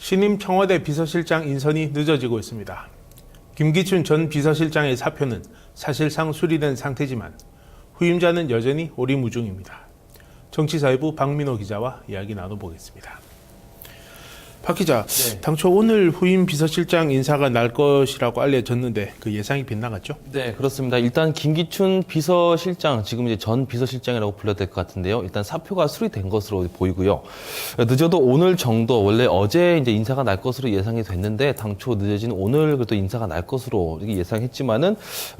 신임 청와대 비서실장 인선이 늦어지고 있습니다. 김기춘 전 비서실장의 사표는 사실상 수리된 상태지만 후임자는 여전히 오리무중입니다. 정치사회부 박민호 기자와 이야기 나눠보겠습니다. 박 기자, 네. 당초 오늘 후임 비서실장 인사가 날 것이라고 알려졌는데 그 예상이 빗나갔죠? 네, 그렇습니다. 일단 김기춘 비서실장, 지금 이제 전 비서실장이라고 불러야 될 것 같은데요. 일단 사표가 수리된 것으로 보이고요. 늦어도 오늘 정도, 원래 어제 이제 인사가 날 것으로 예상이 됐는데 당초 늦어진 오늘 그래도 인사가 날 것으로 예상했지만은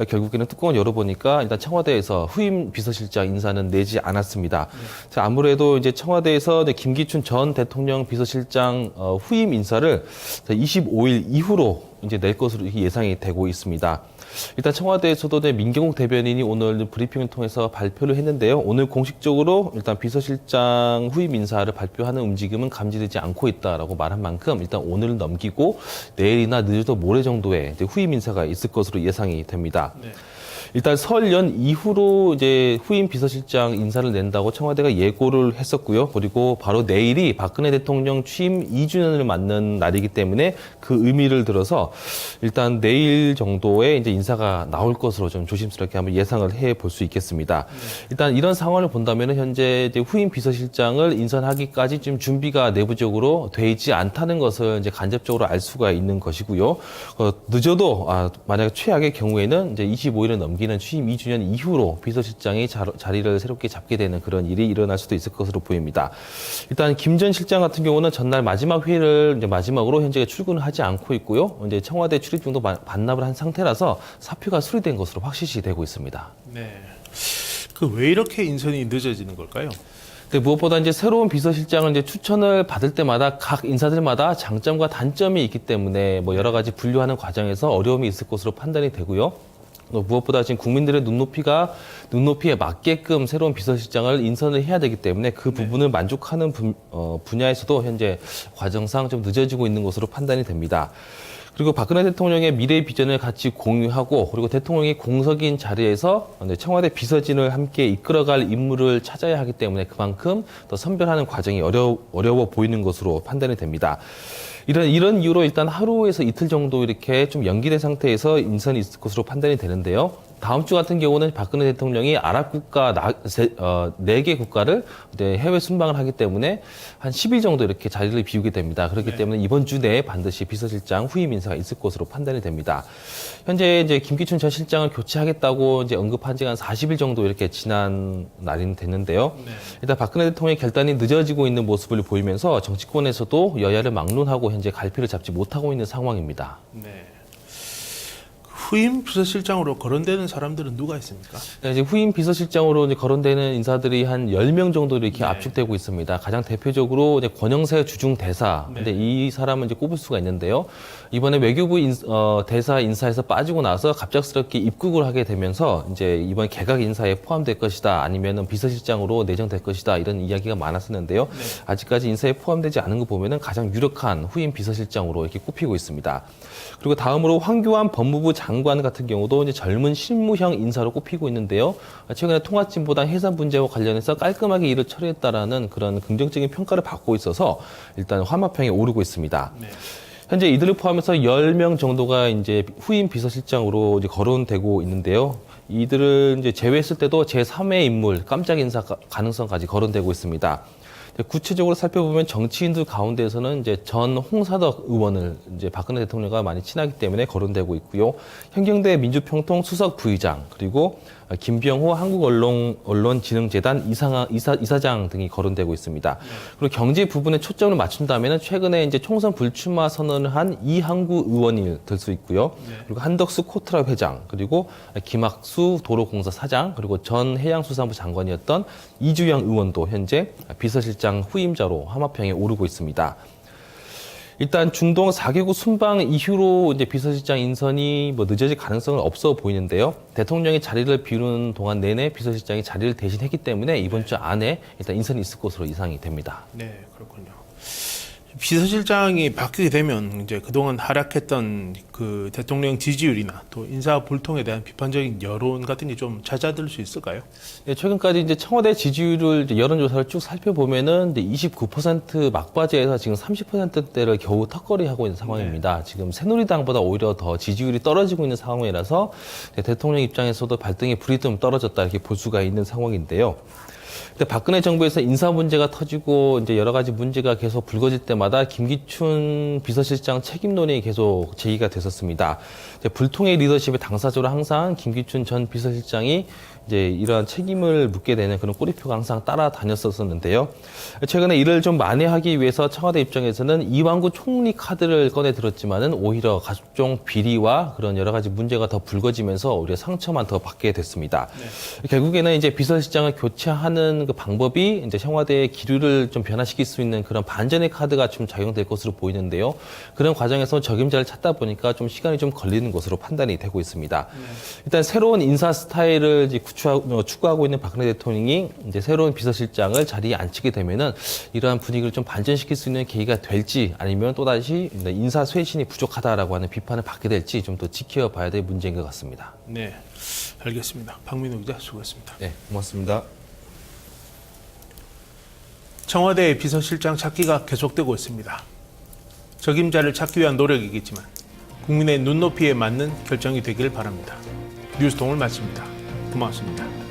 결국에는 뚜껑을 열어보니까 일단 청와대에서 후임 비서실장 인사는 내지 않았습니다. 자, 아무래도 이제 청와대에서 김기춘 전 대통령 비서실장 후임 인사를 25일 이후로 이제 낼 것으로 예상이 되고 있습니다. 일단 청와대에서도 민경욱 대변인이 오늘 브리핑을 통해서 발표를 했는데요. 오늘 공식적으로 일단 비서실장 후임 인사를 발표하는 움직임은 감지되지 않고 있다라고 말한 만큼 일단 오늘 넘기고 내일이나 늦어도 모레 정도에 이제 후임 인사가 있을 것으로 예상이 됩니다. 네. 일단 설 연 이후로 이제 후임 비서실장 인사를 낸다고 청와대가 예고를 했었고요. 그리고 바로 내일이 박근혜 대통령 취임 2주년을 맞는 날이기 때문에 그 의미를 들어서 일단 내일 정도에 이제 인사가 나올 것으로 좀 조심스럽게 한번 예상을 해 볼 수 있겠습니다. 일단 이런 상황을 본다면 현재 이제 후임 비서실장을 인선하기까지 좀 준비가 내부적으로 되지 않다는 것을 이제 간접적으로 알 수가 있는 것이고요. 늦어도 만약 최악의 경우에는 이제 25일을 넘기는 취임 2주년 이후로 비서실장이 자리를 새롭게 잡게 되는 그런 일이 일어날 수도 있을 것으로 보입니다. 일단 김 전 실장 같은 경우는 전날 마지막 회의를 이제 마지막으로 현재 출근을 하지 않고 있고요. 이제 청와대 출입증도 반납을 한 상태라서 사표가 수리된 것으로 확실시 되고 있습니다. 네. 그 왜 이렇게 인선이 늦어지는 걸까요? 무엇보다 이제 새로운 비서실장을 이제 추천을 받을 때마다 각 인사들마다 장점과 단점이 있기 때문에 뭐 여러 가지 분류하는 과정에서 어려움이 있을 것으로 판단이 되고요. 무엇보다 지금 국민들의 눈높이에 맞게끔 새로운 비서실장을 인선을 해야 되기 때문에 그 부분을 만족하는 분야에서도 현재 과정상 좀 늦어지고 있는 것으로 판단이 됩니다. 그리고 박근혜 대통령의 미래 비전을 같이 공유하고 그리고 대통령이 공석인 자리에서 청와대 비서진을 함께 이끌어갈 인물을 찾아야 하기 때문에 그만큼 더 선별하는 과정이 어려워 보이는 것으로 판단이 됩니다. 이런 이유로 일단 하루에서 이틀 정도 이렇게 좀 연기된 상태에서 인선이 있을 것으로 판단이 되는데요. 다음 주 같은 경우는 박근혜 대통령이 아랍 국가 4개 국가를 해외 순방을 하기 때문에 한 10일 정도 이렇게 자리를 비우게 됩니다. 그렇기 때문에 이번 주 내에 반드시 비서실장 후임 인사가 있을 것으로 판단이 됩니다. 현재 이제 김기춘 전 실장을 교체하겠다고 이제 언급한 지가 한 40일 정도 이렇게 지난 날이 됐는데요. 일단 박근혜 대통령의 결단이 늦어지고 있는 모습을 보이면서 정치권에서도 여야를 막론하고 현재 갈피를 잡지 못하고 있는 상황입니다. 네. 후임 비서실장으로 거론되는 사람들은 누가 있습니까? 네, 이제 후임 비서실장으로 이제 거론되는 인사들이 한 10명 정도 이렇게 압축되고 있습니다. 가장 대표적으로 이제 권영세 주중 대사. 근데 이 사람은 이제 꼽을 수가 있는데요. 이번에 외교부 대사 인사에서 빠지고 나서 갑작스럽게 입국을 하게 되면서 이제 이번 개각 인사에 포함될 것이다. 아니면은 비서실장으로 내정될 것이다. 이런 이야기가 많았었는데요. 아직까지 인사에 포함되지 않은 거 보면은 가장 유력한 후임 비서실장으로 이렇게 꼽히고 있습니다. 그리고 다음으로 황교안 법무부 장관 같은 경우도 이제 젊은 실무형 인사로 꼽히고 있는데요. 최근에 통합진보당 해산 문제와 관련해서 깔끔하게 일을 처리했다라는 그런 긍정적인 평가를 받고 있어서 일단 화마평에 오르고 있습니다. 네. 현재 이들을 포함해서 10명 정도가 이제 후임 비서실장으로 이제 거론되고 있는데요. 이들을 이제 제외했을 때도 제3의 인물, 깜짝 인사 가능성까지 거론되고 있습니다. 구체적으로 살펴보면 정치인들 가운데에서는 이제 전 홍사덕 의원을 이제 박근혜 대통령과 많이 친하기 때문에 거론되고 있고요. 현경대 민주평통 수석 부의장 그리고 김병호 한국언론진흥재단 이사장 등이 거론되고 있습니다. 그리고 경제 부분에 초점을 맞춘다면 최근에 이제 총선 불출마 선언을 한 이항구 의원이 될 수 있고요. 그리고 한덕수 코트라 회장 그리고 김학수 도로공사 사장 그리고 전 해양수산부 장관이었던 이주영 의원도 현재 비서실장 후임자로 화마평에 오르고 있습니다. 일단 중동 4개국 순방 이후로 이제 비서실장 인선이 늦어질 가능성은 없어 보이는데요. 대통령이 자리를 비우는 동안 내내 비서실장이 자리를 대신했기 때문에 이번 주 안에 일단 인선이 있을 것으로 예상이 됩니다. 네, 그렇군요. 비서실장이 바뀌게 되면 이제 그동안 하락했던 그 대통령 지지율이나 또 인사 불통에 대한 비판적인 여론 같은 게 좀 잦아들 수 있을까요? 예, 최근까지 이제 청와대 지지율을 이제 여론조사를 쭉 살펴보면은 이제 29% 막바지에서 지금 30%대를 겨우 턱걸이하고 있는 상황입니다. 지금 새누리당보다 오히려 더 지지율이 떨어지고 있는 상황이라서 대통령 입장에서도 발등에 불이 좀 떨어졌다 이렇게 볼 수가 있는 상황인데요. 근데 박근혜 정부에서 인사 문제가 터지고 이제 여러 가지 문제가 계속 불거질 때마다 김기춘 비서실장 책임론이 계속 제기가 됐었습니다. 이제 불통의 리더십의 당사자로 항상 김기춘 전 비서실장이 이제 이러한 책임을 묻게 되는 그런 꼬리표가 항상 따라다녔었는데요. 최근에 이를 좀 만회하기 위해서 청와대 입장에서는 이완구 총리 카드를 꺼내 들었지만은 오히려 각종 비리와 그런 여러 가지 문제가 더 불거지면서 오히려 상처만 더 받게 됐습니다. 네. 결국에는 이제 비서실장을 교체하는 그 방법이 이제 청와대의 기류를 좀 변화시킬 수 있는 그런 반전의 카드가 좀 작용될 것으로 보이는데요. 그런 과정에서 적임자를 찾다 보니까 좀 시간이 좀 걸리는 것으로 판단이 되고 있습니다. 네. 일단 새로운 인사 스타일을 이제 추구하고 있는 박근혜 대통령이 이제 새로운 비서실장을 자리에 앉히게 되면은 이러한 분위기를 좀 반전시킬 수 있는 계기가 될지 아니면 또다시 인사 쇄신이 부족하다라고 하는 비판을 받게 될지 좀 더 지켜봐야 될 문제인 것 같습니다. 네, 알겠습니다. 박민호 기자 수고했습니다. 네, 고맙습니다. 청와대 비서실장 찾기가 계속되고 있습니다. 적임자를 찾기 위한 노력이겠지만 국민의 눈높이에 맞는 결정이 되길 바랍니다. 뉴스통을 마칩니다. 고맙습니다.